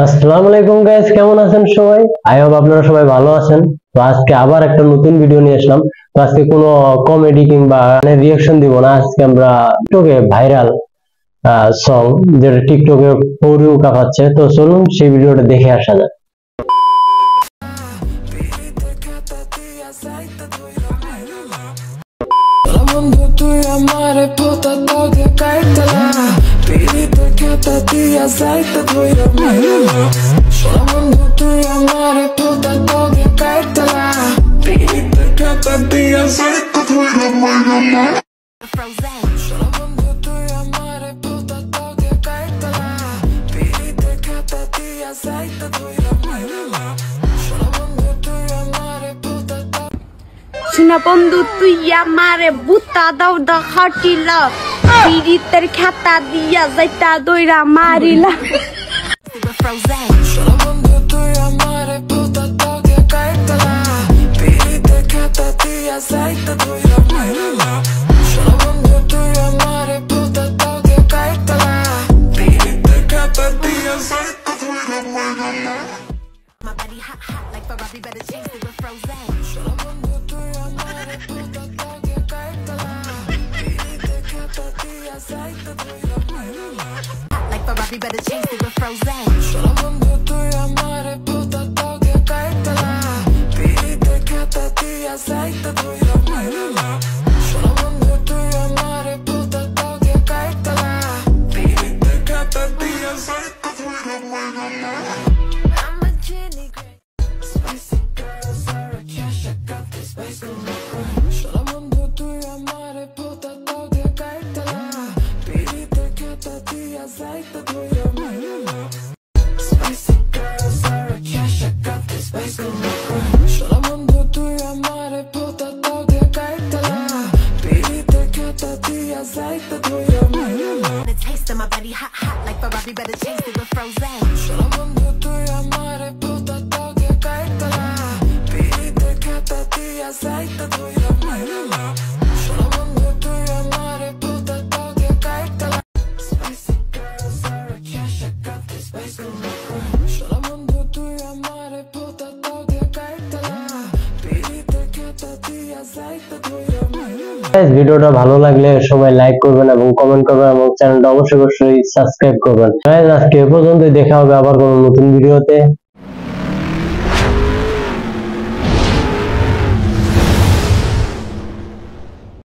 আসসালামু আলাইকুম গাইস, কেমন আছেন সবাই? আই হোপ আপনারা সবাই ভালো আছেন। তো আজকে আবার একটা নতুন ভিডিও নিয়ে আসলাম। তো আজকে কোনো কমেডি কিংবা রিঅ্যাকশন দিব না। আজকে আমরা টিকটকে ভাইরাল সং, যেটা টিকটকে পরিও কাঁপাচ্ছে। তো চলুন সেই ভিডিওটা দেখে আসা যাক। তুই আমারে পোতা তোকে কাইতলা পিরিতে খেতা দিয়া যাইতে ধইরা মাইলা সোনা বন্ধু তুই আমারে পোতা তোকে কাইতলা পিরিতে খেতা দিয়া যাইতে ধইরা মাইলা সোনা বন্ধু তুই আমারে পোতা তোকে কাইতলা পিরিতে খেতা দিয়া যাইতে ধইরা মাইলা সোনা বন্ধু তুই আমারে পোতা সোনা বন্ধু তুই আমারে বুতা দাও দা খাটিলা পিরিতের খাতা দিয়া যাইতা দইরা মারিলা সোনা বন্ধু তুই আমারে পোতা তোকে কাইতলা পিরিতে খেতা দিয়া যাইতে ধইরা মাইলা সোনা বন্ধু তুই আমারে পোতা তোকে কাইতলা পিরিতে খেতা দিয়া যাইতে ধইরা মাইলা My body hot, hot like Ferrari, better change it with Frozen. সোনা বন্ধু তুই আমারে পোতা তোকে কাইতলা পিরিতে খেতা দিয়া যাইতে ধইরা মাইলা Like Ferrari, better change it with Frozen. সোনা বন্ধু তুই আমারে পোতা তোকে কাইতলা পিরিতে খেতা দিয়া যাইতে ধইরা মাইলা সোনা বন্ধু তুই আমারে পোতা তোকে কাইতলা পিরিতে খেতা দিয়া যাইতে ধইরা মাইলা I'm a Jenny Gray Spicy girl, Sarah Cash, I got this spice on my brain সোনা বন্ধু তুই আমারে পোতা তোকে কাইতলা পিরিতে খেতা দিয়া যাইতে ধইরা মাইলা Spicy girl, Sarah Cash, I got this spice on my brain সোনা বন্ধু তুই আমারে পোতা তোকে কাইতলা পিরিতে খেতা দিয়া যাইতে ধইরা মাইলা The taste of my body hot, hot like Ferrari, better change it with Frozen. সোনা বন্ধু তুই আমারে পোতা তোকে কাইতলা পিরিতে খেতা দিয়া যাইতে ধইরা মাইলা সোনা বন্ধু তুই আমারে পোতা তোকে Kaitala Spicy girl, Sarah Cash, I got this spice on my brain সোনা বন্ধু তুই আমারে পোতা তোকে কাইতলা পিরিতে খেতা দিয়া যাইতে ধইরা মাইলা গাইস, ভিডিওটা ভালো লাগলে সবাই লাইক করবেন এবং কমেন্ট করবেন এবং চ্যানেলটা অবশ্যই সাবস্ক্রাইব করবেন। গাইস, আজকে এ পর্যন্তই, দেখা হবে আবার কোনো নতুন ভিডিওতে।